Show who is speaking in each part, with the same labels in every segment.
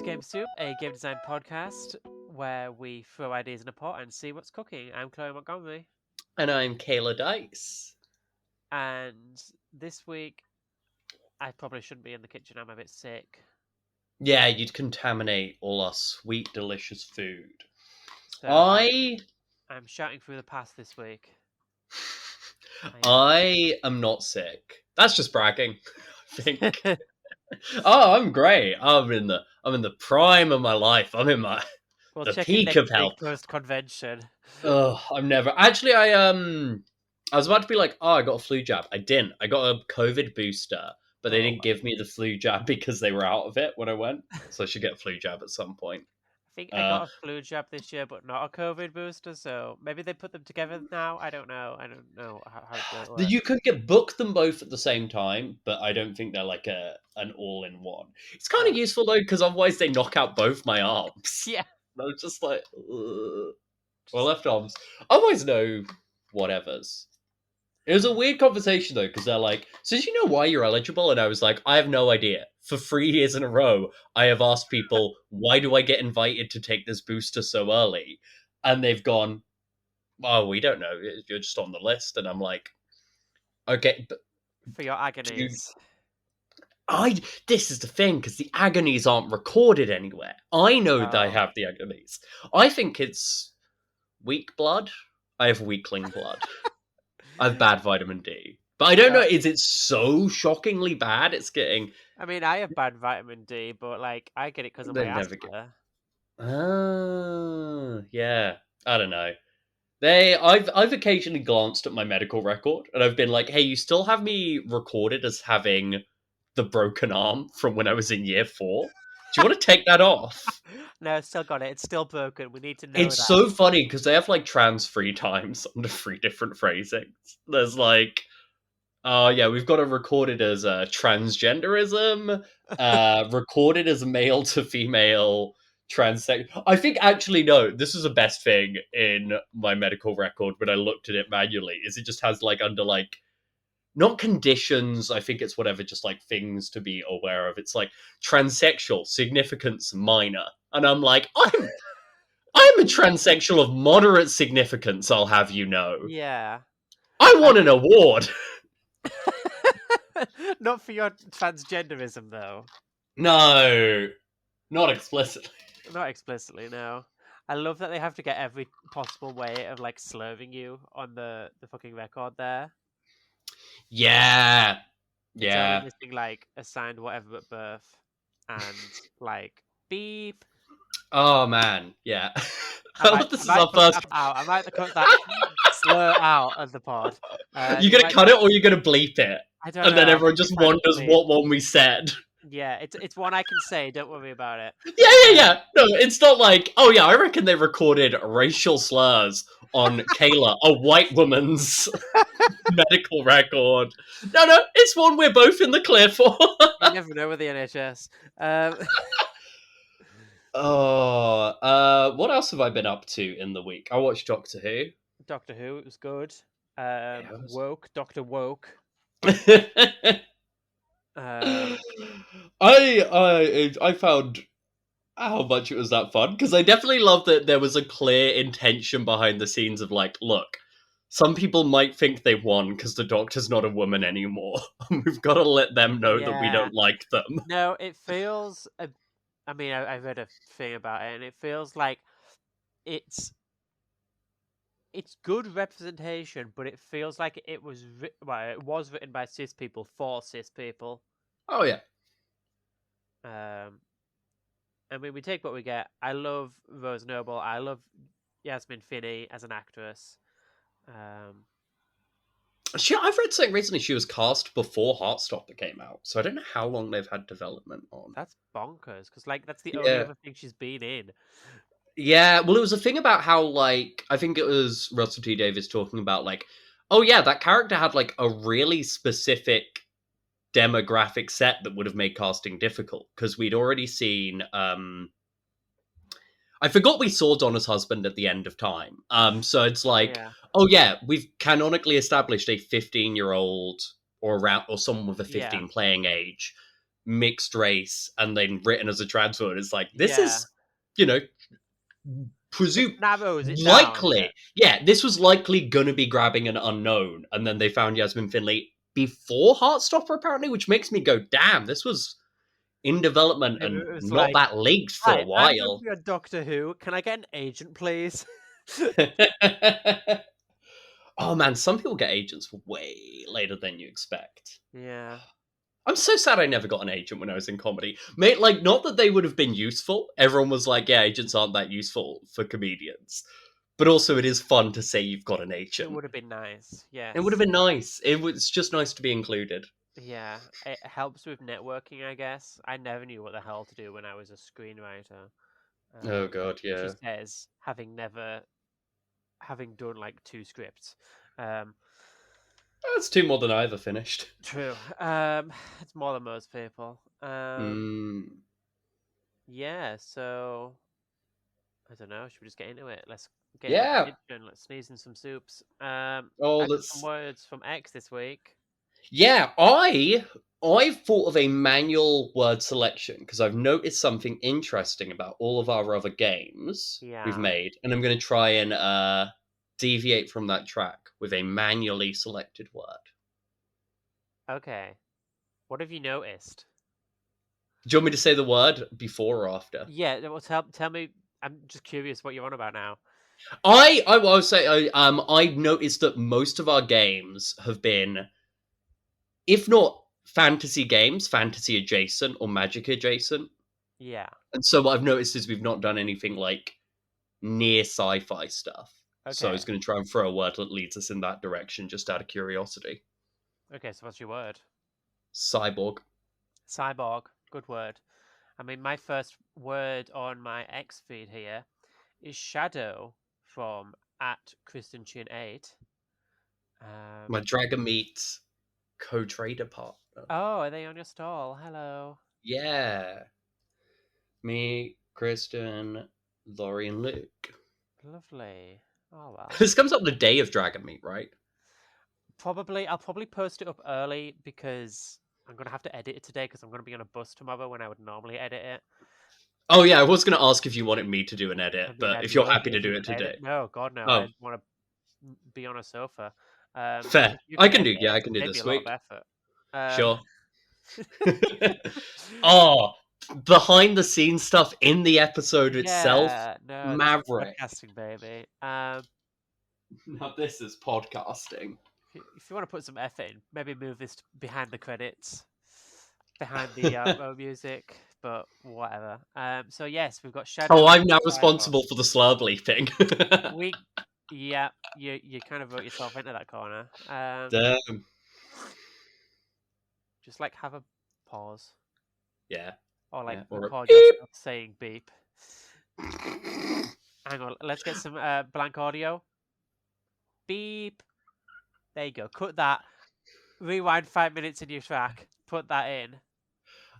Speaker 1: Game Soup, a game design podcast where we throw ideas in a pot and see what's cooking. I'm Chloe Montgomery,
Speaker 2: And I'm Kayla Dice.
Speaker 1: and this week I probably shouldn't be in the kitchen. I'm a bit sick,
Speaker 2: Yeah, you'd contaminate all our sweet, delicious food.
Speaker 1: so
Speaker 2: I
Speaker 1: I'm shouting through the past this week.
Speaker 2: I am not sick. That's just bragging, I think. Oh, I'm great. I'm in the prime of my life. I'm in
Speaker 1: We'll
Speaker 2: the
Speaker 1: check in
Speaker 2: peak
Speaker 1: next
Speaker 2: of
Speaker 1: week
Speaker 2: health.
Speaker 1: post convention.
Speaker 2: Oh, I'm never actually. I was about to be like, oh, I got a flu jab. I didn't. I got a COVID booster, but they didn't give me the flu jab because they were out of it when I went. So I should get a flu jab at some point.
Speaker 1: I think I got a flu jab this year, but not a COVID booster. So maybe they put them together now. I don't know. I don't know how it works.
Speaker 2: You could book them both at the same time, but I don't think they're like an all in one. It's kind of useful though, because otherwise they knock out both my arms.
Speaker 1: Yeah.
Speaker 2: And I was just like, ugh. Well, left arms. Otherwise, no, whatever's. It was a weird conversation though, because they're like, so do you know why you're eligible? And I was like, I have no idea. For 3 years in a row, I have asked people, why do I get invited to take this booster so early? And they've gone, oh, we don't know. You're just on the list. And I'm like, okay, but
Speaker 1: For your agonies.
Speaker 2: this is the thing, because the agonies aren't recorded anywhere. I know that I have the agonies. I think it's weak blood. I have weakling blood. I have bad vitamin D. But I don't know, is it so shockingly bad it's getting...
Speaker 1: I mean, I have bad vitamin D, but like I get it because of my asthma.
Speaker 2: Yeah. I don't know. I've occasionally glanced at my medical record and I've been like, hey, you still have me recorded as having the broken arm from when I was in year 4? Do you want to take that off?
Speaker 1: No, I still got it. It's still broken. We need to know
Speaker 2: It's
Speaker 1: that.
Speaker 2: so funny because they have like trans-free times under 3 different phrasings. There's like, oh yeah, we've got it recorded as transgenderism, recorded as male to female, transex. I think actually no, this is the best thing in my medical record when I looked at it manually. Is it just has like under like not conditions, I think it's whatever, just like things to be aware of. It's like transsexual, significance minor. And I'm like, I'm a transsexual of moderate significance, I'll have you know.
Speaker 1: Yeah.
Speaker 2: I won an award.
Speaker 1: Not for your transgenderism, though.
Speaker 2: No, not explicitly.
Speaker 1: Not explicitly, no. I love that they have to get every possible way of like slurring you on the fucking record there.
Speaker 2: Yeah.
Speaker 1: It's only missing like assigned whatever at birth and like beep.
Speaker 2: Oh man, yeah.
Speaker 1: This is our first. I might cut that slur out of the pod.
Speaker 2: You're gonna cut it or you're gonna bleep it?
Speaker 1: I don't know.
Speaker 2: And then everyone just wonders what one we said.
Speaker 1: Yeah, it's one I can say. Don't worry about it.
Speaker 2: Yeah. No, it's not like, oh yeah, I reckon they recorded racial slurs on Kayla, a white woman's medical record. No, it's one we're both in the clear for.
Speaker 1: You never know with the NHS.
Speaker 2: What else have I been up to in the week? I watched Doctor Who.
Speaker 1: Doctor Who, it was good. Woke, Doctor Woke.
Speaker 2: I found how much it was that fun, because I definitely love that there was a clear intention behind the scenes of like, look, some people might think they won because the Doctor's not a woman anymore. We've got to let them know that we don't like them.
Speaker 1: No, it feels... I mean, I read a thing about it, and it feels like it's good representation, but it feels like it was written by cis people for cis people.
Speaker 2: Oh yeah.
Speaker 1: I mean, we take what we get. I love Rose Noble. I love Yasmin Finney as an actress.
Speaker 2: I've read something recently. She was cast before Heartstopper came out, so I don't know how long they've had development on.
Speaker 1: That's bonkers, because like that's the only other thing she's been in.
Speaker 2: Yeah, well, it was a thing about how, like, I think it was Russell T Davies talking about, like, oh yeah, that character had like a really specific demographic set that would have made casting difficult, because we'd already seen I forgot we saw Donna's husband at the end of time. So it's like, oh yeah, we've canonically established a 15-year-old or someone with a 15 playing age mixed race and then written as a trans woman. It's like, this
Speaker 1: Yeah.
Speaker 2: is, you know,
Speaker 1: This
Speaker 2: presume
Speaker 1: narrows it down a
Speaker 2: likely.
Speaker 1: bit.
Speaker 2: Yeah, this was likely gonna be grabbing an unknown, and then they found Yasmin Finley before Heartstopper, apparently, which makes me go, damn, this was in development
Speaker 1: Maybe
Speaker 2: and
Speaker 1: it was
Speaker 2: not
Speaker 1: like,
Speaker 2: that leaked for a
Speaker 1: "Hi, I'm going to
Speaker 2: while.
Speaker 1: be on Doctor Who. Can I get an agent, please?"
Speaker 2: Oh man, some people get agents way later than you expect.
Speaker 1: Yeah.
Speaker 2: I'm so sad I never got an agent when I was in comedy. Mate, like, not that they would have been useful. Everyone was like, yeah, agents aren't that useful for comedians. But also, it is fun to say you've got an
Speaker 1: It
Speaker 2: agent.
Speaker 1: would have been nice.
Speaker 2: It would have
Speaker 1: Yes.
Speaker 2: been nice. It was just nice to be included.
Speaker 1: Yeah. It helps with networking, I guess. I never knew what the hell to do when I was a screenwriter.
Speaker 2: Oh god,
Speaker 1: She
Speaker 2: yeah.
Speaker 1: says, having done like 2 scripts.
Speaker 2: That's two more than I ever finished.
Speaker 1: True. It's more than most people.
Speaker 2: Mm.
Speaker 1: Yeah, so I don't know. Should we just get into it? Let's get into
Speaker 2: Yeah.
Speaker 1: the kitchen. Let's sneeze in some soups.
Speaker 2: Oh,
Speaker 1: I got some
Speaker 2: let's.
Speaker 1: words from X this week.
Speaker 2: Yeah, I've thought of a manual word selection because I've noticed something interesting about all of our other games we've
Speaker 1: Yeah.
Speaker 2: made, and I'm going to try and deviate from that track with a manually selected word.
Speaker 1: Okay. What have you noticed?
Speaker 2: Do you want me to say the word before or after?
Speaker 1: Yeah. Well, tell me. I'm just curious what you're on about now.
Speaker 2: I will say I've noticed that most of our games have been, if not fantasy games, fantasy adjacent or magic adjacent.
Speaker 1: Yeah.
Speaker 2: And so what I've noticed is we've not done anything like near sci-fi stuff. So I
Speaker 1: Okay.
Speaker 2: was going to try and throw a word that leads us in that direction, just out of curiosity.
Speaker 1: Okay. So what's your word?
Speaker 2: Cyborg.
Speaker 1: Cyborg. Good word. I mean, my first word on my X feed here is shadow from at ChristianChin8.
Speaker 2: My Dragon Meat co-trader partner.
Speaker 1: Oh, are they on your stall? Hello.
Speaker 2: Yeah. Me, Kristen, Laurie, and Luke.
Speaker 1: Lovely. Oh well.
Speaker 2: This comes up the day of Dragon Meat, right?
Speaker 1: I'll probably post it up early because I'm gonna have to edit it today because I'm gonna be on a bus tomorrow when I would normally edit it.
Speaker 2: Oh yeah, I was going to ask if you wanted me to do an edit,
Speaker 1: I mean,
Speaker 2: but
Speaker 1: I'd
Speaker 2: if you're
Speaker 1: love
Speaker 2: happy
Speaker 1: it
Speaker 2: to
Speaker 1: if you
Speaker 2: do it
Speaker 1: could edit.
Speaker 2: today.
Speaker 1: No, God, no.
Speaker 2: Oh,
Speaker 1: I want to be on a sofa. So
Speaker 2: fair.
Speaker 1: if you
Speaker 2: I
Speaker 1: can
Speaker 2: can
Speaker 1: edit
Speaker 2: do, yeah,
Speaker 1: it,
Speaker 2: I can do
Speaker 1: save me
Speaker 2: this
Speaker 1: a lot of
Speaker 2: week.
Speaker 1: effort. Um,
Speaker 2: Sure. Oh, behind the scenes stuff in the episode itself,
Speaker 1: yeah, no, this is
Speaker 2: Maverick.
Speaker 1: podcasting, baby.
Speaker 2: Now this is podcasting.
Speaker 1: If you want to put some effort in, maybe move this behind the credits, behind the music, but whatever. So yes, we've got
Speaker 2: Oh,
Speaker 1: Shadow and
Speaker 2: I'm now
Speaker 1: Cyborg.
Speaker 2: responsible for the slur bleeping.
Speaker 1: We, yeah, you kind of wrote yourself into that corner.
Speaker 2: Damn.
Speaker 1: Just like have a pause,
Speaker 2: Yeah.
Speaker 1: or like
Speaker 2: Yeah. Or a
Speaker 1: record
Speaker 2: beep.
Speaker 1: yourself saying beep. Hang on, let's get some blank audio. Beep. There you go. Cut that. Rewind 5 minutes in your track. Put that in.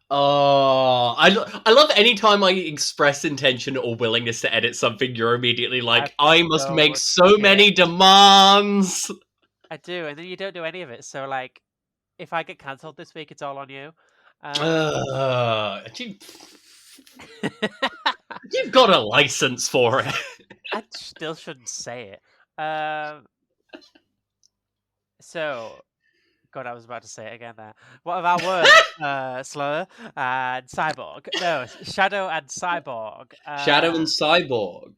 Speaker 2: Oh, I love any time I express intention or willingness to edit something, you're immediately like,
Speaker 1: I've
Speaker 2: I must
Speaker 1: so
Speaker 2: make
Speaker 1: much
Speaker 2: so
Speaker 1: shit.
Speaker 2: many demands.
Speaker 1: I do, and then you don't do any of it. So like, if I get cancelled this week, it's all on you.
Speaker 2: You, you've got a license for it.
Speaker 1: I still shouldn't say it. So, God, I was about to say it again there. What of our words? Slur and Cyborg. No, Shadow and Cyborg.
Speaker 2: Shadow and Cyborg.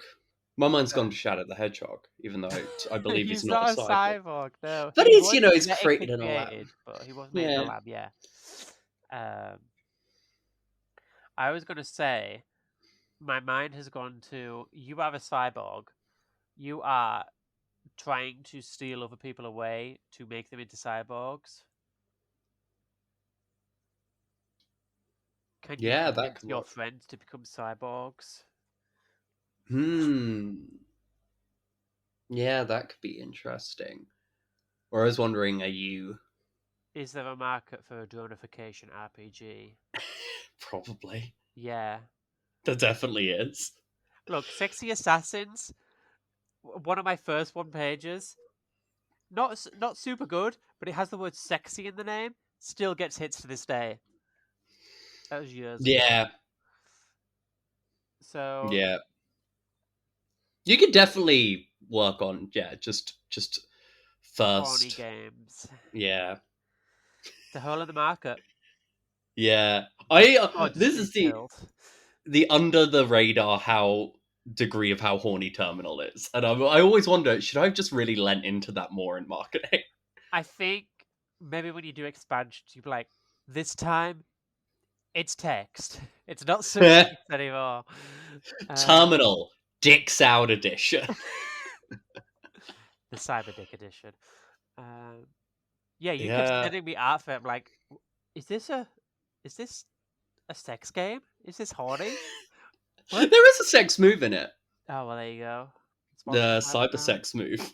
Speaker 2: My mind's gone to Shadow the Hedgehog, even though I believe he's
Speaker 1: He's
Speaker 2: not a
Speaker 1: not a
Speaker 2: cyborg.
Speaker 1: cyborg, no.
Speaker 2: But
Speaker 1: He
Speaker 2: he's,
Speaker 1: was
Speaker 2: he's
Speaker 1: genetically
Speaker 2: created in a lab.
Speaker 1: created, but he was made in the
Speaker 2: Yeah.
Speaker 1: lab, yeah. I was going to say, my mind has gone to, you are a cyborg. You are trying to steal other people away to make them into cyborgs. Can you
Speaker 2: Yeah, that
Speaker 1: convince
Speaker 2: could
Speaker 1: your
Speaker 2: work.
Speaker 1: friends to become cyborgs?
Speaker 2: Yeah, that could be interesting. Or I was wondering, are you...
Speaker 1: Is there a market for a dronification RPG?
Speaker 2: Probably.
Speaker 1: Yeah.
Speaker 2: There definitely is.
Speaker 1: Look, Sexy Assassins, one of my first one pages, not super good, but it has the word sexy in the name, still gets hits to this day. That was years ago.
Speaker 2: Yeah,
Speaker 1: So
Speaker 2: yeah. You could definitely work on just
Speaker 1: horny
Speaker 2: first.
Speaker 1: games.
Speaker 2: Yeah,
Speaker 1: The whole of the market.
Speaker 2: yeah. I
Speaker 1: Oh, just
Speaker 2: this
Speaker 1: being
Speaker 2: is
Speaker 1: killed.
Speaker 2: the under the radar how degree of how horny terminal is, and I always wonder should I have just really lent into that more in marketing.
Speaker 1: I think maybe when you do expansions, you be like, this time it's text. It's not subtext anymore. Uh,
Speaker 2: Terminal dicks out edition.
Speaker 1: the Cyber Dick edition. Um, yeah, you kept
Speaker 2: Yeah,
Speaker 1: sending me art for it. I'm like, is this a is this a sex game? Is this horny? What?
Speaker 2: there is a sex move in it.
Speaker 1: Oh well, there you go. Sponsored
Speaker 2: The
Speaker 1: by them
Speaker 2: cyber
Speaker 1: now.
Speaker 2: sex move.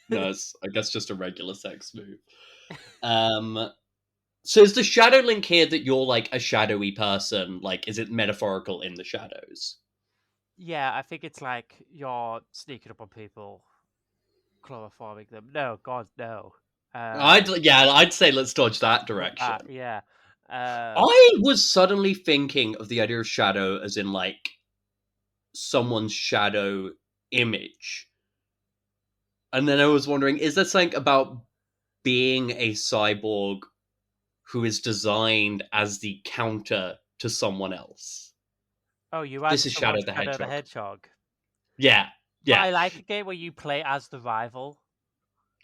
Speaker 2: No, it's I guess just a regular sex move. Um, so is the shadow link here that you're like a shadowy person? Like, is it metaphorical in the shadows?
Speaker 1: Yeah, I think it's like you're sneaking up on people, chloroforming them. No, God, no.
Speaker 2: I'd say let's dodge that
Speaker 1: Not that.
Speaker 2: direction.
Speaker 1: Yeah.
Speaker 2: I was suddenly thinking of the idea of shadow as in like someone's shadow image. And then I was wondering, is there something about being a cyborg who is designed as the counter to someone else?
Speaker 1: Oh, you
Speaker 2: This
Speaker 1: as
Speaker 2: is Shadow
Speaker 1: someone
Speaker 2: the
Speaker 1: Shadow the
Speaker 2: Hedgehog.
Speaker 1: Hedgehog.
Speaker 2: Yeah,
Speaker 1: But
Speaker 2: yeah,
Speaker 1: I like a game where you play as the rival.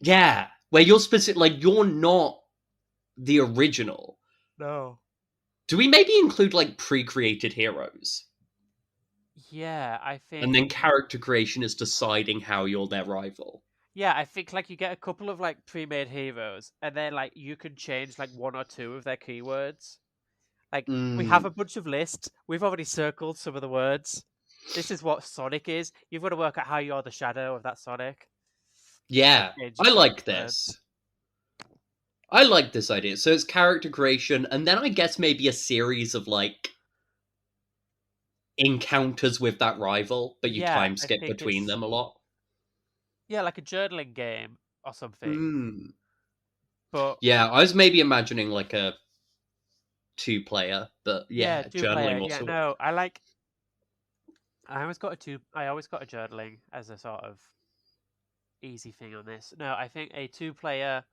Speaker 2: yeah. Where you're specific, like you're not the original.
Speaker 1: No.
Speaker 2: Do we maybe include like pre-created heroes?
Speaker 1: Yeah, I
Speaker 2: And
Speaker 1: think.
Speaker 2: then character creation is deciding how you're their rival.
Speaker 1: Yeah, I think like you get a couple of like pre-made heroes, and then like you can change like one or two of their keywords. Like we have a
Speaker 2: Mm,
Speaker 1: bunch of lists. We've already circled some of the words. This is what Sonic is. You've got to work out how you're the shadow of that Sonic.
Speaker 2: yeah,
Speaker 1: Change
Speaker 2: I
Speaker 1: those
Speaker 2: like
Speaker 1: words.
Speaker 2: this. I like this idea. So it's character creation, and then I guess maybe a series of like encounters with that rival, but you
Speaker 1: Yeah,
Speaker 2: time
Speaker 1: I
Speaker 2: skip
Speaker 1: think
Speaker 2: between
Speaker 1: it's
Speaker 2: them a lot.
Speaker 1: like a journaling game or something.
Speaker 2: Mm.
Speaker 1: But
Speaker 2: Yeah, I was maybe imagining like a two-player, but
Speaker 1: yeah,
Speaker 2: yeah,
Speaker 1: two player.
Speaker 2: journaling
Speaker 1: Yeah,
Speaker 2: also.
Speaker 1: no, I like. I always got a two. I always got a journaling as a sort of easy thing on this. No, I think a two-player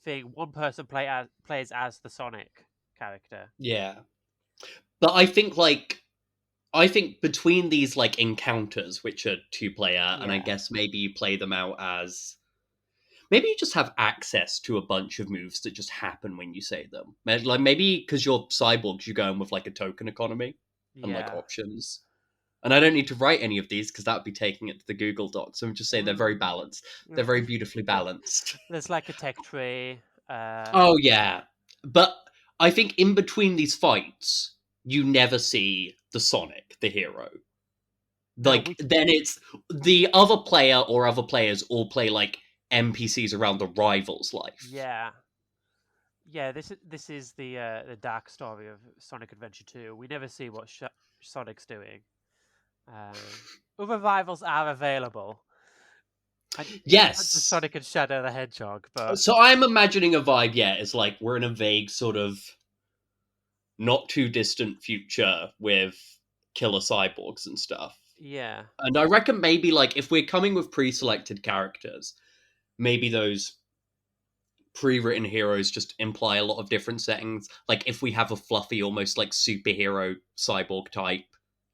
Speaker 1: thing. One person plays as the Sonic character.
Speaker 2: Yeah, but I think between these like encounters, which are two-player, and I
Speaker 1: Yeah,
Speaker 2: guess maybe you play them out as maybe you just have access to a bunch of moves that just happen when you say them. Like maybe because you're cyborgs, you go in with like a token economy and like
Speaker 1: yeah.
Speaker 2: options. And I don't need to write any of these because that would be taking it to the Google Docs. So I'm just saying they're very
Speaker 1: Mm.
Speaker 2: balanced. They're very beautifully balanced.
Speaker 1: There's like a tech tree.
Speaker 2: Oh yeah, but I think in between these fights, you never see the Sonic, the hero.
Speaker 1: No,
Speaker 2: Like then it's the other player or other players all play like NPCs around the rival's life.
Speaker 1: yeah, yeah. This is the dark story of Sonic Adventure 2. We never see what Sonic's doing. Other rivals are available. It's not just
Speaker 2: Yes.
Speaker 1: Sonic and Shadow the Hedgehog, but
Speaker 2: So I'm imagining a vibe, yeah, it's like we're in a vague sort of not too distant future with killer cyborgs and stuff.
Speaker 1: yeah,
Speaker 2: And I reckon maybe like if we're coming with pre-selected characters, maybe those pre-written heroes just imply a lot of different settings. Like if we have a fluffy, almost like superhero cyborg type,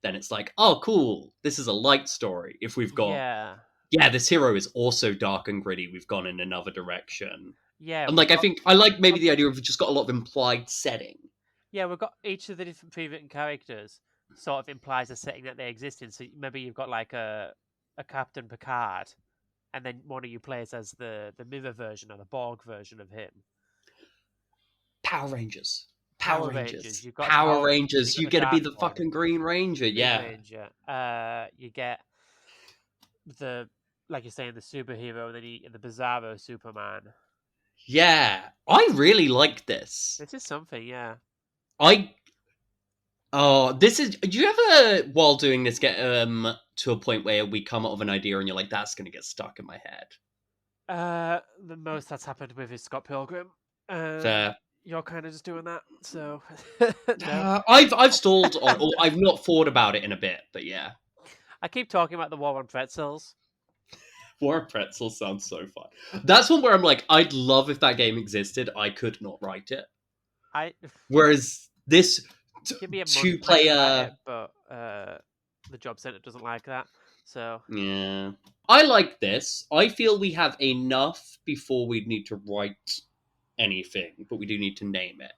Speaker 2: then it's like, oh, cool, this is a light story. If we've got,
Speaker 1: yeah,
Speaker 2: yeah, this hero is also dark and gritty, we've gone in another direction.
Speaker 1: yeah.
Speaker 2: And
Speaker 1: We've
Speaker 2: like, I
Speaker 1: got
Speaker 2: think I like
Speaker 1: we've
Speaker 2: maybe
Speaker 1: got
Speaker 2: the idea of we've just got a lot of implied setting.
Speaker 1: yeah, we've got each of the different pre-written characters sort of implies a setting that they exist in. So maybe you've got like a Captain Picard, and then one of you plays as the mirror version or the Borg version of him.
Speaker 2: Power Rangers. Power
Speaker 1: Power Rangers.
Speaker 2: Rangers.
Speaker 1: You've got the
Speaker 2: Power
Speaker 1: Power Rangers. You've
Speaker 2: Rangers.
Speaker 1: got
Speaker 2: You
Speaker 1: the
Speaker 2: get to be
Speaker 1: Dark
Speaker 2: the
Speaker 1: One,
Speaker 2: fucking Green Ranger.
Speaker 1: Green
Speaker 2: Yeah.
Speaker 1: Ranger. You get the like you're saying the superhero, and then the Bizarro Superman.
Speaker 2: Yeah. I really like this.
Speaker 1: This is something, yeah.
Speaker 2: I oh, this is do you ever while doing this get to a point where we come up with an idea and you're like, that's gonna get stuck in my head?
Speaker 1: The most that's happened with is Scott Pilgrim.
Speaker 2: Fair.
Speaker 1: you're kind of just doing that. So no,
Speaker 2: I've stalled on, or I've not thought about it in a bit, but yeah.
Speaker 1: I keep talking about the war on pretzels.
Speaker 2: War Pretzel sounds so fun. That's one where I'm like, I'd love if that game existed. I could not write it.
Speaker 1: I
Speaker 2: Whereas this
Speaker 1: give me a month
Speaker 2: two
Speaker 1: and I could write
Speaker 2: player,
Speaker 1: it, but the job centre doesn't like that. So
Speaker 2: yeah, I like this. I feel we have enough before we need to write anything, but we do need to name it.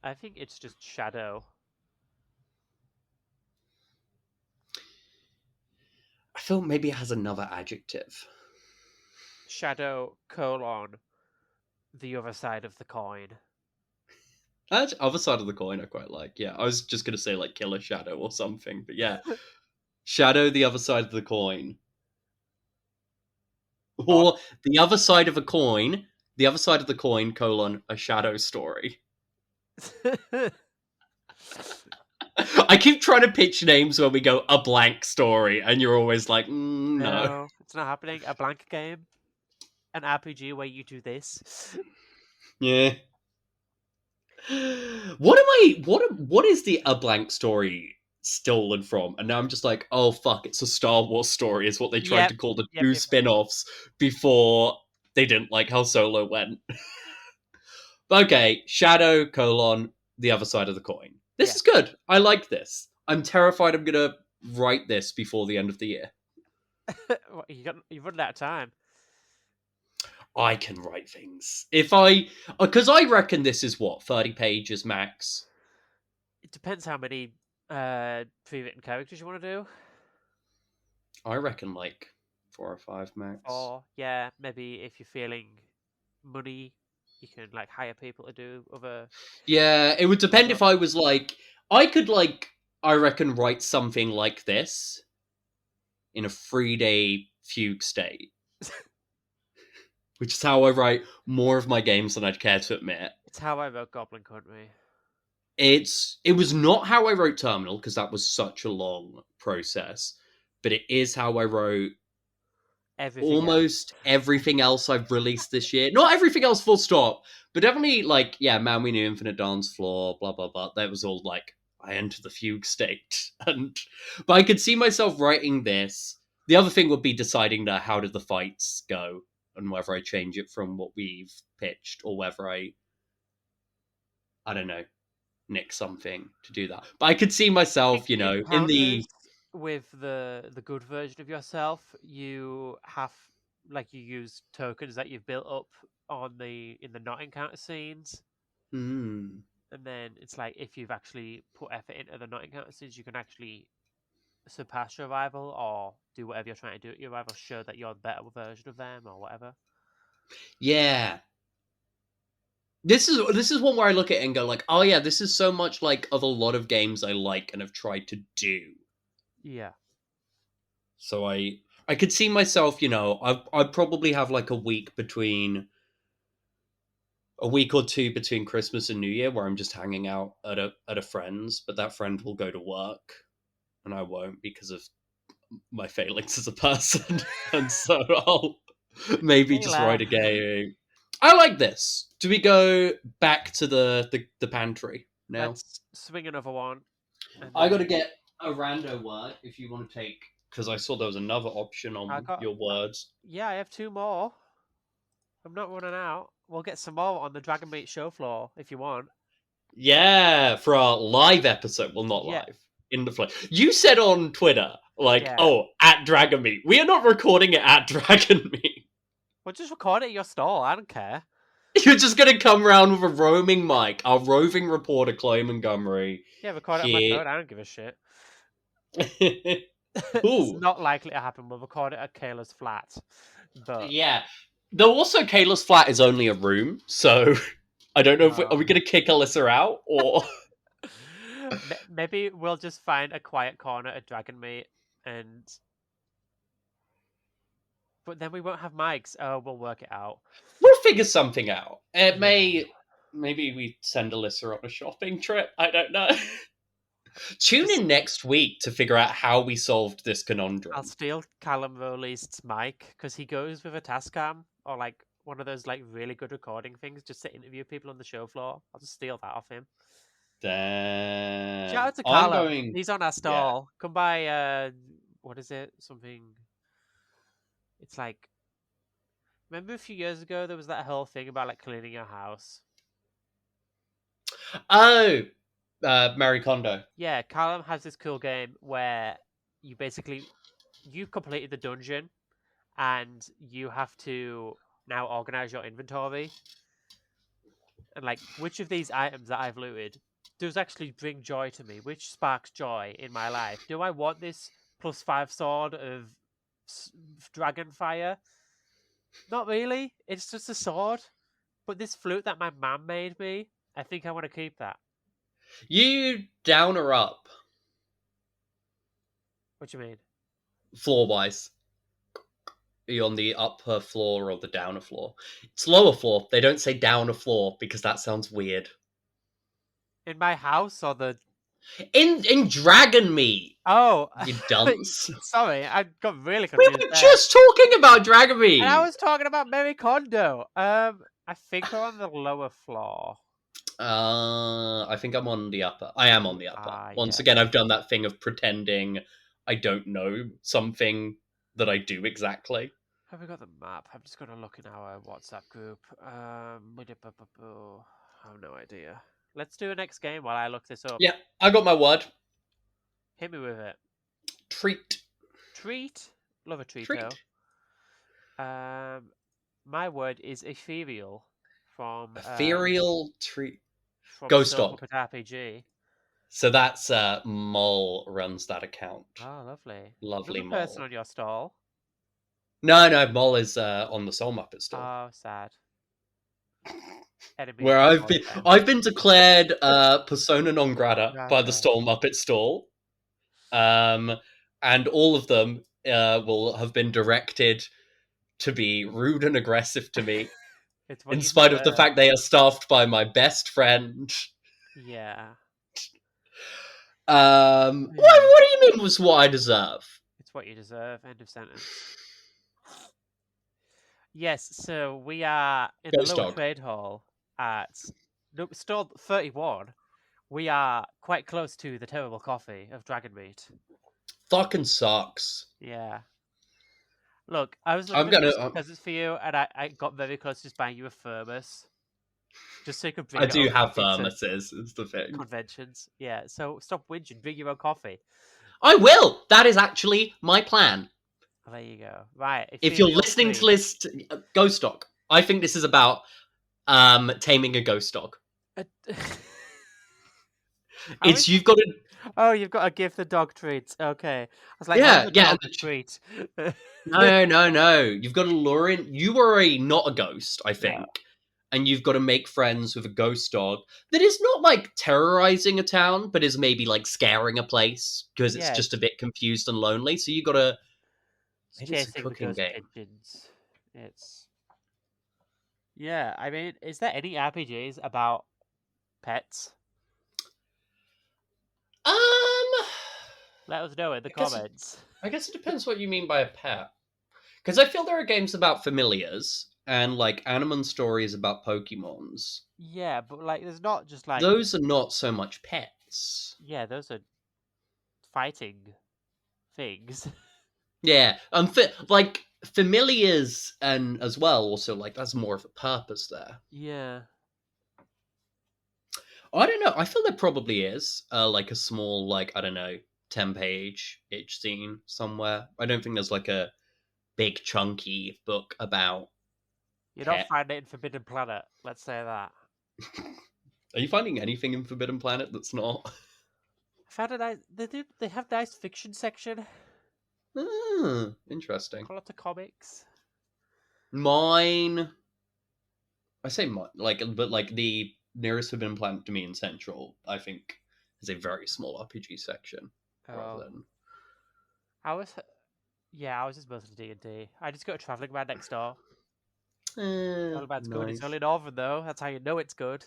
Speaker 1: I think it's just Shadow.
Speaker 2: I feel maybe it has another adjective.
Speaker 1: Shadow colon the other side of the coin.
Speaker 2: That's other side of the coin. I quite like. Yeah, I was just gonna say like Killer Shadow or something, but yeah, Shadow the other side of the coin,
Speaker 1: On
Speaker 2: or the other side of a coin. The other side of the coin colon a shadow story. I keep trying to pitch names when we go a blank story, and you're always like, no.
Speaker 1: no, it's not happening. A blank game, an RPG where you do this.
Speaker 2: Yeah. What am I? What is the a blank story stolen from? And now I'm just like, oh fuck, it's a Star Wars story. Is what they tried
Speaker 1: Yep,
Speaker 2: to call the
Speaker 1: yep,
Speaker 2: two
Speaker 1: yep.
Speaker 2: spin-offs before they didn't like how Solo went. Okay, Shadow colon the other side of the coin. This
Speaker 1: Yeah.
Speaker 2: is good. I like this. I'm terrified I'm gonna write this before the end of the year.
Speaker 1: You've run out of time.
Speaker 2: I can write things. If I, because I reckon this is what 30 pages max.
Speaker 1: It depends how many pre-written characters you want to do.
Speaker 2: I reckon like 4 or 5 max.
Speaker 1: Or yeah, maybe if you're feeling money, you can like hire people to do other
Speaker 2: Yeah, it would depend if
Speaker 1: stuff.
Speaker 2: I was like, I could like, I reckon write something like this in a 3 day fugue state, which is how I write more of my games than I'd care to admit.
Speaker 1: It's how I wrote Goblin Country.
Speaker 2: It was not how I wrote Terminal because that was such a long process, but it is how I wrote
Speaker 1: Everything else.
Speaker 2: almost everything else I've released this year. Not everything else, full stop, but definitely like yeah, Man We Knew, Infinite Dance Floor, blah blah blah. That was all like I enter the fugue state, and but I could see myself writing this. The other thing would be deciding how did the fights go and whether I change it from what we've pitched or whether I don't know nick something to do that. But I could see myself, you
Speaker 1: In
Speaker 2: know, in
Speaker 1: encounters
Speaker 2: the
Speaker 1: with the good version of yourself, you have like you use tokens that you've built up on in the not encounter scenes.
Speaker 2: hmm.
Speaker 1: And then it's like if you've actually put effort into the not encounter scenes, you can actually surpass your rival or do whatever you're trying to do at your rival, show that you're the better version of them or whatever.
Speaker 2: Yeah, this is one where I look at it and go like, oh yeah, this is so much like of a lot of games I like and have tried to do.
Speaker 1: Yeah.
Speaker 2: So I could see myself, you know, I'd probably have like a week or two between Christmas and New Year where I'm just hanging out at a friend's, but that friend will go to work and I won't because of my failings as a person, and so I'll maybe just
Speaker 1: Kayla,
Speaker 2: write a game. I like this. Do we go back to the pantry now?
Speaker 1: let's swing another one, and
Speaker 2: I got to
Speaker 1: then
Speaker 2: get a rando word if you want to take because I saw there was another option
Speaker 1: I
Speaker 2: on
Speaker 1: got
Speaker 2: your words.
Speaker 1: yeah, I have two more. I'm not running out. We'll get some more on the Dragon Meat show floor if you want.
Speaker 2: Yeah, for our live episode. Well, not
Speaker 1: Yeah,
Speaker 2: live in the flesh. You said on Twitter like,
Speaker 1: yeah.
Speaker 2: "Oh, at Dragon Meat." We are not recording it at Dragon Meat.
Speaker 1: We'll just record it at your stall. I don't care.
Speaker 2: You're just gonna come around with a roaming mic, our roving reporter Chloe Montgomery
Speaker 1: Yeah, record it on my
Speaker 2: here.
Speaker 1: phone. I don't give a shit. It's
Speaker 2: Ooh,
Speaker 1: not likely to happen. We'll record it at Kayla's flat. But
Speaker 2: yeah. Though also, Kayla's flat is only a room, so I don't know if are we gonna kick Alyssa out or.
Speaker 1: maybe we'll just find a quiet corner at Dragon Meat, and but then we won't have mics. Oh, we'll work it out.
Speaker 2: We'll figure something out. It
Speaker 1: Yeah.
Speaker 2: maybe we send Alyssa on a shopping trip. I don't know. Tune
Speaker 1: Just
Speaker 2: in next week to figure out how we solved this
Speaker 1: I'll
Speaker 2: conundrum.
Speaker 1: steal Callum Rowley's mic because he goes with a Tascam or like one of those like really good recording things just to interview people on the show floor. I'll just steal that off him. Shout
Speaker 2: Damn.
Speaker 1: out to
Speaker 2: I'm
Speaker 1: Carlo.
Speaker 2: going.
Speaker 1: He's on our
Speaker 2: Yeah.
Speaker 1: stall. Come by. What is it? Something. It's like. Remember a few years ago there was that whole thing about like cleaning your house.
Speaker 2: Oh, Marie Kondo.
Speaker 1: Yeah, Callum has this cool game where you've completed the dungeon and you have to now organize your inventory and like which of these items that I've looted does actually bring joy to me? Which sparks joy in my life? Do I want this +5 sword of dragon fire? Not really. It's just a sword. But this flute that my mum made me, I think I want to keep that.
Speaker 2: You down or up,
Speaker 1: What do you mean?
Speaker 2: floor wise? Are you on the upper floor or the downer floor? It's lower floor. They don't say downer floor because that sounds weird.
Speaker 1: In my house or the
Speaker 2: In Dragon Meat,
Speaker 1: Oh,
Speaker 2: you dunce.
Speaker 1: sorry, I got really
Speaker 2: We
Speaker 1: confused
Speaker 2: were
Speaker 1: there.
Speaker 2: just talking about Dragon
Speaker 1: And I
Speaker 2: Meat.
Speaker 1: was talking about Mary Kondo. I think we're on the lower floor.
Speaker 2: I think I'm on the upper. I am on the upper. Once
Speaker 1: Yeah.
Speaker 2: again, I've done that thing of pretending I don't know something that I do exactly.
Speaker 1: Have we got the map? I'm just gonna look in our WhatsApp group. I have no idea. Let's do a next game while I look this up.
Speaker 2: Yeah, I got my word.
Speaker 1: Hit me with it.
Speaker 2: Treat.
Speaker 1: Treat. Love a treato.
Speaker 2: Treat.
Speaker 1: My word is ethereal
Speaker 2: Ethereal treat.
Speaker 1: from
Speaker 2: Ghost
Speaker 1: Soap
Speaker 2: Dog.
Speaker 1: Puppet RPG.
Speaker 2: So that's Mole runs that account.
Speaker 1: Oh, lovely.
Speaker 2: Lovely
Speaker 1: Another person
Speaker 2: Mole.
Speaker 1: on your stall.
Speaker 2: No, Mole is on the Soul Muppet store.
Speaker 1: Oh, sad. Enemy
Speaker 2: Where
Speaker 1: of my
Speaker 2: I've been declared persona non grata by the
Speaker 1: Grata.
Speaker 2: Soul Muppet stall. And all of them will have been directed to be rude and aggressive to me,
Speaker 1: It's what
Speaker 2: in
Speaker 1: you
Speaker 2: spite of the
Speaker 1: deserve.
Speaker 2: fact they are staffed by my best friend.
Speaker 1: Yeah.
Speaker 2: What do you mean was what I deserve?
Speaker 1: It's what you deserve. End of sentence. Yes, so we are in the
Speaker 2: Ghost
Speaker 1: lower
Speaker 2: Dog.
Speaker 1: trade hall at stall 31. We are quite close to the terrible coffee of dragon meat.
Speaker 2: Fucking sucks.
Speaker 1: Yeah. Look, I was looking
Speaker 2: I'm
Speaker 1: at
Speaker 2: gonna.
Speaker 1: Christmas presents for you, and I got very close to just buying you a thermos. Just so you could bring
Speaker 2: I
Speaker 1: your own
Speaker 2: do have
Speaker 1: coffee to
Speaker 2: thermoses. Is the thing.
Speaker 1: conventions. Yeah, so stop whinging, bring your own coffee.
Speaker 2: I will. That is actually my plan.
Speaker 1: Oh, there you go. Right,
Speaker 2: If you're
Speaker 1: ethereal
Speaker 2: listening to
Speaker 1: treat.
Speaker 2: list Ghost Dog, I think this is about taming a ghost dog. It's you've got to.
Speaker 1: Oh, you've got to give the dog treats. Okay. I was like, how's
Speaker 2: Yeah,
Speaker 1: a
Speaker 2: yeah.
Speaker 1: dog a treat?
Speaker 2: No. You've got to lure in. You are not a ghost, I think.
Speaker 1: No.
Speaker 2: And you've got to make friends with a ghost dog that is not like terrorizing a town, but is maybe like scaring a place because it's
Speaker 1: Yeah,
Speaker 2: just a bit confused and lonely. So you got to.
Speaker 1: it's
Speaker 2: Maybe it's a
Speaker 1: chasing the
Speaker 2: cooking
Speaker 1: ghost
Speaker 2: game.
Speaker 1: pigeons. It's I mean, is there any RPGs about pets?
Speaker 2: Um,
Speaker 1: Let us know in the
Speaker 2: I guess
Speaker 1: comments.
Speaker 2: I guess it depends what you mean by a pet. Because I feel there are games about familiars and like Animon stories about Pokemons.
Speaker 1: Yeah, but like, there's not just like
Speaker 2: Those are not so much pets.
Speaker 1: those are fighting things.
Speaker 2: Yeah, like familiars and as well. Also, like that's more of a purpose there.
Speaker 1: Yeah.
Speaker 2: I don't know. I feel there probably is like a small like I don't know 10-page itch scene somewhere. I don't think there's like a big chunky book about.
Speaker 1: You're not
Speaker 2: Pet.
Speaker 1: finding it in Forbidden Planet. Let's say that.
Speaker 2: Are you finding anything in Forbidden Planet that's not?
Speaker 1: I found a nice. They have nice fiction section.
Speaker 2: Interesting.
Speaker 1: A lot of comics.
Speaker 2: Mine. I say mine, but like the nearest Forbidden Planet to me in Central, I think, is a very small RPG section rather
Speaker 1: Oh,
Speaker 2: than.
Speaker 1: I was. Yeah, I was just mostly D&D. I just got a traveling man next door. Traveling man's good. It's
Speaker 2: Nice.
Speaker 1: only Northern though. That's how you know it's good.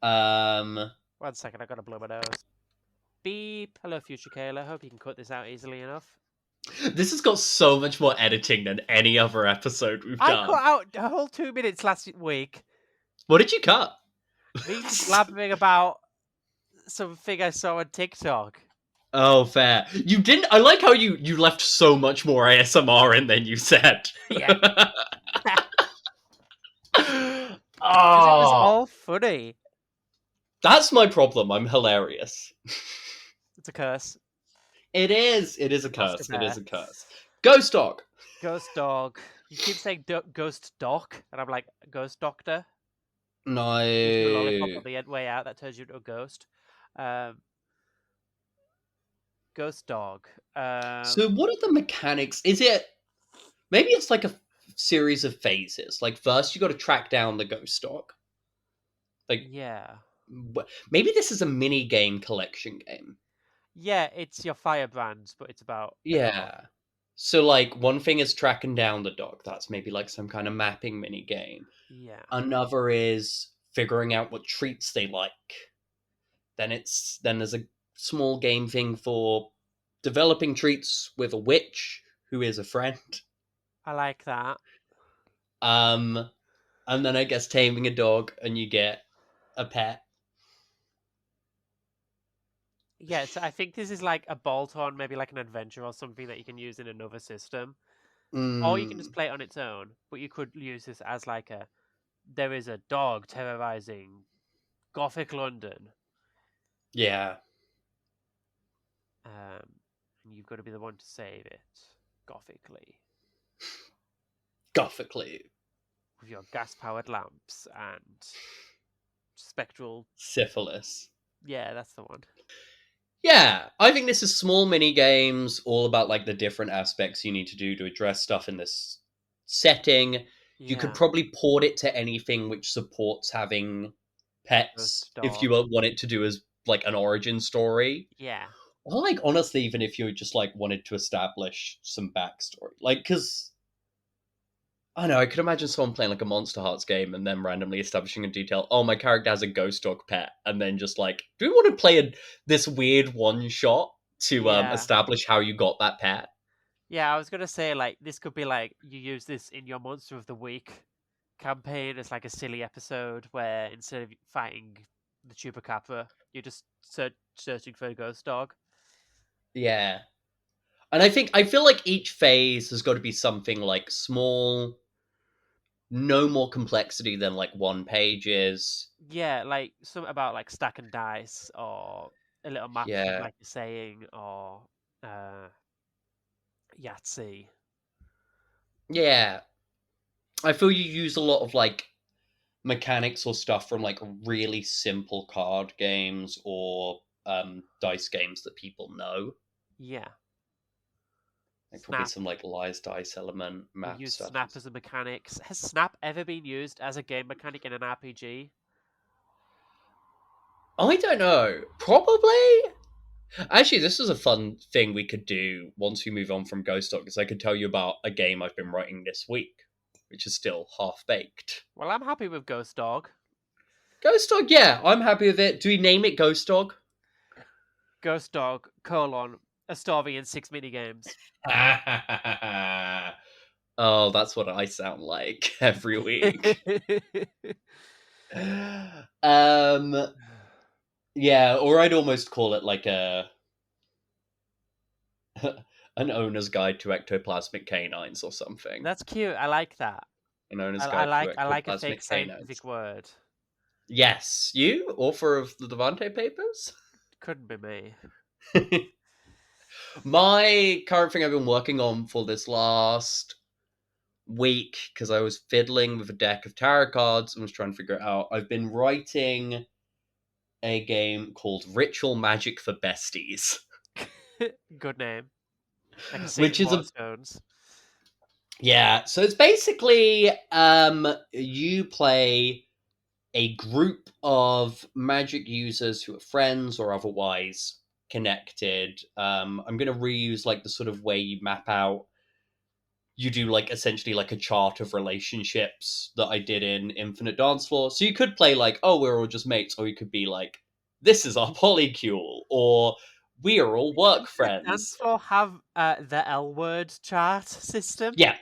Speaker 2: Um.
Speaker 1: 1 second, I gotta blow my nose. Beep. Hello, future Kayla. Hope you can cut this out easily enough.
Speaker 2: This has got so much more editing than any other episode we've
Speaker 1: I cut
Speaker 2: done.
Speaker 1: out a whole 2 minutes last week.
Speaker 2: What did you cut?
Speaker 1: Me just blabbering about something I saw on TikTok.
Speaker 2: Oh, fair. You didn't. I like how you left so much more ASMR in than you said.
Speaker 1: Yeah. Because it was
Speaker 2: Oh,
Speaker 1: all funny.
Speaker 2: that's my problem. I'm hilarious.
Speaker 1: It's a curse.
Speaker 2: It is. It is a
Speaker 1: Oscar
Speaker 2: curse. It is
Speaker 1: Bear.
Speaker 2: a curse. Ghost dog.
Speaker 1: Ghost dog. You keep saying ghost doc, and I'm like, ghost doctor? Gives you a lollipop
Speaker 2: No.
Speaker 1: on the way out that turns you into a ghost. Um, ghost dog.
Speaker 2: So, what are the mechanics? Is it maybe it's like a series of phases? Like first, you got to track down the ghost dog. Like
Speaker 1: Yeah.
Speaker 2: maybe this is a mini game collection game.
Speaker 1: Yeah, it's your firebrands, but it's about a dog.
Speaker 2: Yeah. So like one thing is tracking down the dog. That's maybe like some kind of mapping mini game.
Speaker 1: Yeah.
Speaker 2: Another is figuring out what treats they like. Then there's a small game thing for developing treats with a witch who is a friend.
Speaker 1: I like that.
Speaker 2: Um and then I guess taming a dog and you get a pet.
Speaker 1: Yeah, so I think this is like a bolt-on, maybe like an adventure or something that you can use in another system. Or you can just
Speaker 2: Mm,
Speaker 1: play it on its own, but you could use this as like there is a dog terrorizing Gothic London.
Speaker 2: yeah.
Speaker 1: And you've got to be the one to save it gothically
Speaker 2: Gothically.
Speaker 1: with your gas-powered lamps and spectral.
Speaker 2: Syphilis.
Speaker 1: Yeah, that's the one.
Speaker 2: Yeah, I think this is small mini games all about like the different aspects you need to do to address stuff in this setting. You could
Speaker 1: Yeah,
Speaker 2: probably port it to anything which supports having pets
Speaker 1: ghost
Speaker 2: if you
Speaker 1: dog.
Speaker 2: want it to do as like an origin story.
Speaker 1: Yeah,
Speaker 2: Or like honestly, even if you just like wanted to establish some backstory, like because I don't know, I could imagine someone playing like a Monster Hearts game and then randomly establishing in detail, oh, my character has a ghost dog pet, and then just like, do we want to play this weird one shot to
Speaker 1: yeah,
Speaker 2: establish how you got that pet?
Speaker 1: yeah. I was gonna say like this could be like you use this in your Monster of the Week campaign as like a silly episode where instead of fighting the chupacabra, you're just searching for a ghost dog.
Speaker 2: Yeah. And I feel like each phase has got to be something like small, no more complexity than like one page is.
Speaker 1: Yeah, like something about like stack and dice or a little map thing
Speaker 2: Yeah.
Speaker 1: like you're saying or uh Yahtzee.
Speaker 2: Yeah. I feel you use a lot of like mechanics or stuff from like really simple card games or dice games that people know.
Speaker 1: Yeah.
Speaker 2: Like probably
Speaker 1: Snap.
Speaker 2: some like lies dice element
Speaker 1: You
Speaker 2: map
Speaker 1: use
Speaker 2: stuff.
Speaker 1: Snap as a mechanics. Has Snap ever been used as a game mechanic in an RPG?
Speaker 2: I don't know. Probably. Actually, this is a fun thing we could do once we move on from Ghost Dog, because I could tell you about a game I've been writing this week, which is still half baked.
Speaker 1: Well, I'm happy with Ghost Dog.
Speaker 2: Ghost Dog, yeah, I'm happy with it. Do we name it Ghost Dog?
Speaker 1: Ghost Dog, colon, a story and 6 minigames.
Speaker 2: Oh, that's what I sound like every week. um, yeah, or I'd almost call it like a an owner's guide to ectoplasmic canines or something.
Speaker 1: That's cute. I like that.
Speaker 2: An owner's
Speaker 1: I
Speaker 2: guide to
Speaker 1: like I like a fake
Speaker 2: ectoplasmic
Speaker 1: scientific
Speaker 2: canines.
Speaker 1: word.
Speaker 2: Yes, you, author of the Devante Papers.
Speaker 1: Couldn't be me.
Speaker 2: My current thing I've been working on for this last week, because I was fiddling with a deck of tarot cards and was trying to figure it out. I've been writing a game called Ritual Magic for Besties,
Speaker 1: Good name. I can see it
Speaker 2: which
Speaker 1: in
Speaker 2: is a
Speaker 1: Waterstones.
Speaker 2: yeah. So it's basically you play a group of magic users who are friends or otherwise connected. I'm going to reuse like the sort of way you map out. You do like essentially like a chart of relationships that I did in Infinite Dance Floor. So you could play like, oh, we're all just mates, or you could be like, this is our polycule, or We are all work
Speaker 1: Does the dance
Speaker 2: friends.
Speaker 1: floor have the L word chart system?
Speaker 2: Yeah,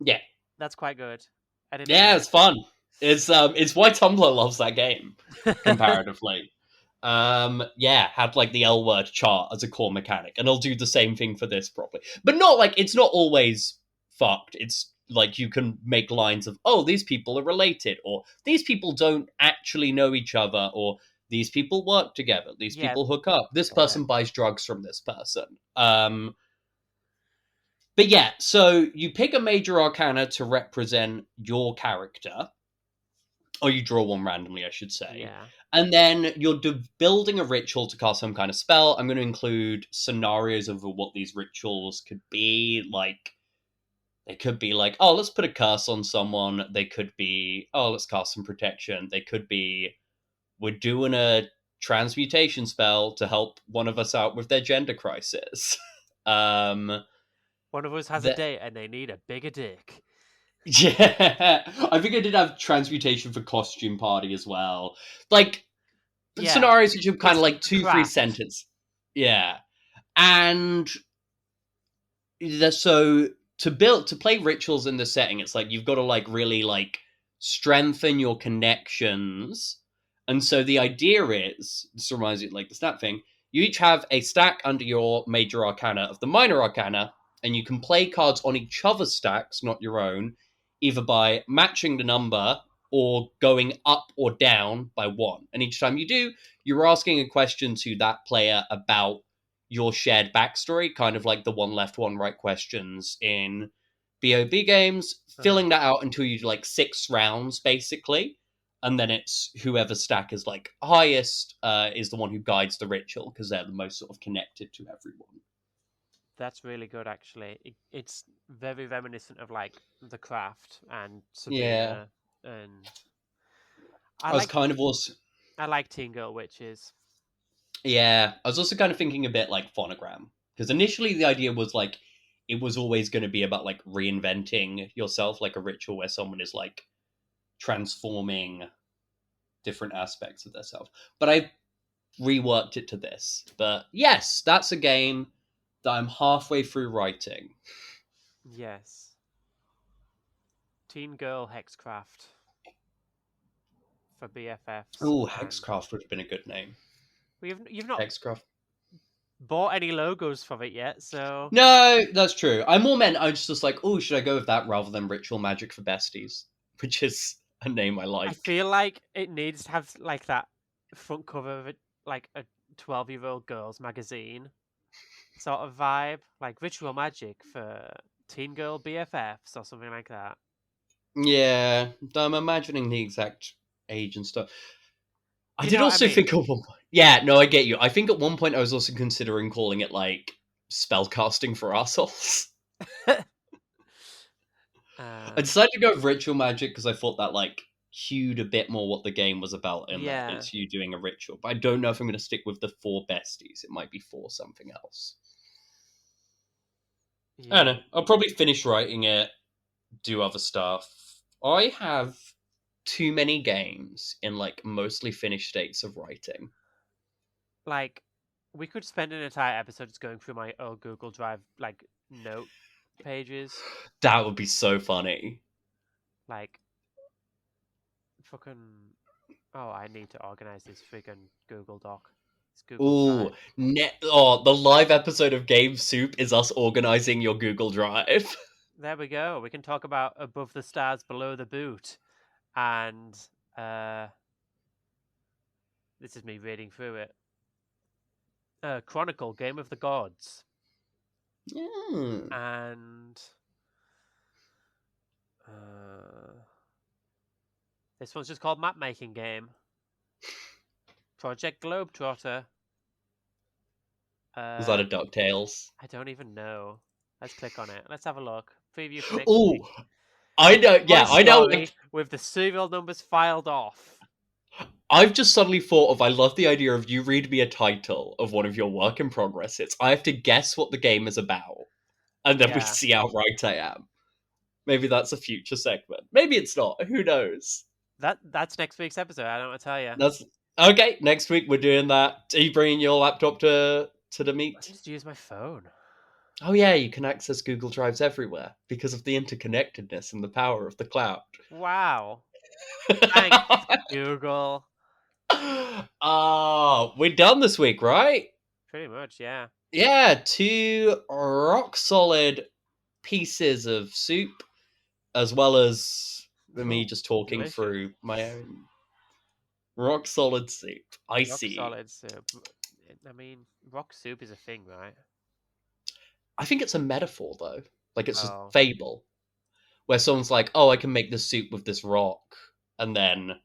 Speaker 2: yeah,
Speaker 1: That's quite good. I didn't
Speaker 2: yeah.
Speaker 1: know.
Speaker 2: It's fun. It's why Tumblr loves that game comparatively. Yeah, had like the L word chart as a core mechanic, and I'll do the same thing for this probably, but not like it's not always fucked. It's like you can make lines of, oh, these people are related, or these people don't actually know each other, or these people work together, these
Speaker 1: Yeah,
Speaker 2: people hook up, this
Speaker 1: yeah.
Speaker 2: person buys drugs from this person. But yeah, so you pick a major arcana to represent your character, or you draw one randomly, I should say.
Speaker 1: Yeah.
Speaker 2: And then you're building a ritual to cast some kind of spell. I'm going to include scenarios of what these rituals could be. Like, they could be like, oh, let's put a curse on someone. They could be, oh, let's cast some protection. They could be, we're doing a transmutation spell to help one of us out with their gender crisis. um,
Speaker 1: One of us has a
Speaker 2: that
Speaker 1: date and they need a bigger dick.
Speaker 2: Yeah, I think I did have transmutation for costume party as well. Like
Speaker 1: Yeah.
Speaker 2: scenarios which are kind
Speaker 1: It's
Speaker 2: of like
Speaker 1: a
Speaker 2: two, three
Speaker 1: craft.
Speaker 2: sentence. Yeah, and so to play rituals in this setting, it's like you've got to like really like strengthen your connections. And so the idea is, this reminds me like the snap thing. You each have a stack under your major arcana of the minor arcana, and you can play cards on each other's stacks, not your own, either by matching the number or going up or down by one. And each time you do, you're asking a question to that player about your shared backstory, kind of like the one left, one right questions in BOB games,
Speaker 1: Uh-huh.
Speaker 2: filling that out until you do like 6 rounds, basically. And then it's whoever stack is like highest is the one who guides the ritual because they're the most sort of connected to everyone.
Speaker 1: That's really good, actually. It's very reminiscent of like The Craft and
Speaker 2: Yeah,
Speaker 1: Sabrina, and I
Speaker 2: I was
Speaker 1: like
Speaker 2: kind of also
Speaker 1: I like Teen Girl Witches.
Speaker 2: yeah, I was also kind of thinking a bit like phonogram because initially the idea was like it was always going to be about like reinventing yourself, like a ritual where someone is like transforming different aspects of themselves. But I reworked it to this. But yes, that's a game that I'm halfway through writing.
Speaker 1: Yes, Teen Girl Hexcraft for BFFs,
Speaker 2: Oh,
Speaker 1: and
Speaker 2: Hexcraft would have been a good name.
Speaker 1: you've not
Speaker 2: Hexcraft.
Speaker 1: bought any logos for it yet, so
Speaker 2: No, that's true. I more meant I was just like, oh, should I go with that rather than Ritual Magic for Besties, which is a name I
Speaker 1: I
Speaker 2: like.
Speaker 1: feel like it needs to have like that front cover of it, like a 12-year-old girl's magazine sort of vibe, like Ritual Magic for Teen Girl BFFs or something like that.
Speaker 2: Yeah, I'm imagining the exact age and stuff. I
Speaker 1: You
Speaker 2: did
Speaker 1: know what I
Speaker 2: also
Speaker 1: mean?
Speaker 2: think at one point. Yeah, no, I get you. I think at one point I was also considering calling it like spellcasting for assholes. I
Speaker 1: um,
Speaker 2: decided to go with ritual magic because I thought that like cued a bit more what the game was about in that
Speaker 1: yeah,
Speaker 2: it's you doing a ritual. But I don't know if I'm going to stick with the 4 besties. It might be for something else. I don't
Speaker 1: yeah.
Speaker 2: know. I'll probably finish writing it, do other stuff. I have too many games in like mostly finished states of writing.
Speaker 1: Like, we could spend an entire episode just going through my old Google Drive like note pages.
Speaker 2: That would be so funny.
Speaker 1: Like, fucking. Oh, I need to organize this friggin' Google Doc. It's Google
Speaker 2: Ooh,
Speaker 1: Drive.
Speaker 2: the live episode of Game Soup is us organizing your Google Drive.
Speaker 1: There we go. We can talk about Above the Stars, Below the Boot, and uh, this is me reading through it. Chronicle, Game of the Gods,
Speaker 2: Yeah.
Speaker 1: and uh, this one's just called Map Making Game. Project Globetrotter.
Speaker 2: Is that
Speaker 1: Uh,
Speaker 2: a DuckTales?
Speaker 1: I don't even know. Let's click on it. Let's have a look. Preview for next
Speaker 2: Oh,
Speaker 1: week.
Speaker 2: I know.
Speaker 1: Toy
Speaker 2: Yeah, I know.
Speaker 1: Story with the serial numbers filed off.
Speaker 2: I've just suddenly thought of. I love the idea of you read me a title of one of your work in progresses. I have to guess what the game is about, and then we
Speaker 1: Yeah,
Speaker 2: see how right I am. Maybe that's a future segment. Maybe it's not. Who knows?
Speaker 1: that's next week's episode. I don't want to tell you.
Speaker 2: That's okay. Next week we're doing that. Are you bringing your laptop to? to the
Speaker 1: I
Speaker 2: meat?
Speaker 1: just use my phone.
Speaker 2: Oh yeah, you can access Google Drives everywhere because of the interconnectedness and the power of the cloud.
Speaker 1: Wow. Thanks, Google.
Speaker 2: We're done this week, right?
Speaker 1: Pretty much, yeah.
Speaker 2: Yeah, two rock solid pieces of soup, as well as me
Speaker 1: Oh,
Speaker 2: just talking
Speaker 1: delicious.
Speaker 2: through my own rock solid soup. I
Speaker 1: Rock
Speaker 2: see.
Speaker 1: solid soup. I mean, rock soup is a thing, right?
Speaker 2: I think it's a metaphor though. Like it's a
Speaker 1: Oh,
Speaker 2: fable where someone's like, "Oh, I can make this soup with this rock," and then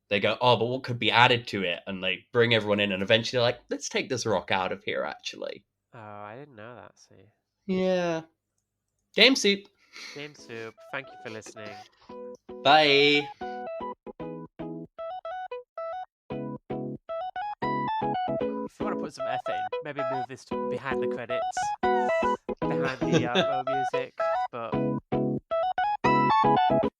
Speaker 2: they go, "Oh, but what could be added to it?" And they bring everyone in, and eventually, they're like, "Let's take this rock out of here." Actually,
Speaker 1: oh, I didn't know that. See,
Speaker 2: yeah, game soup.
Speaker 1: game soup. Thank you for listening.
Speaker 2: Bye.
Speaker 1: If you want to put some effort in, maybe move this to behind the credits, behind the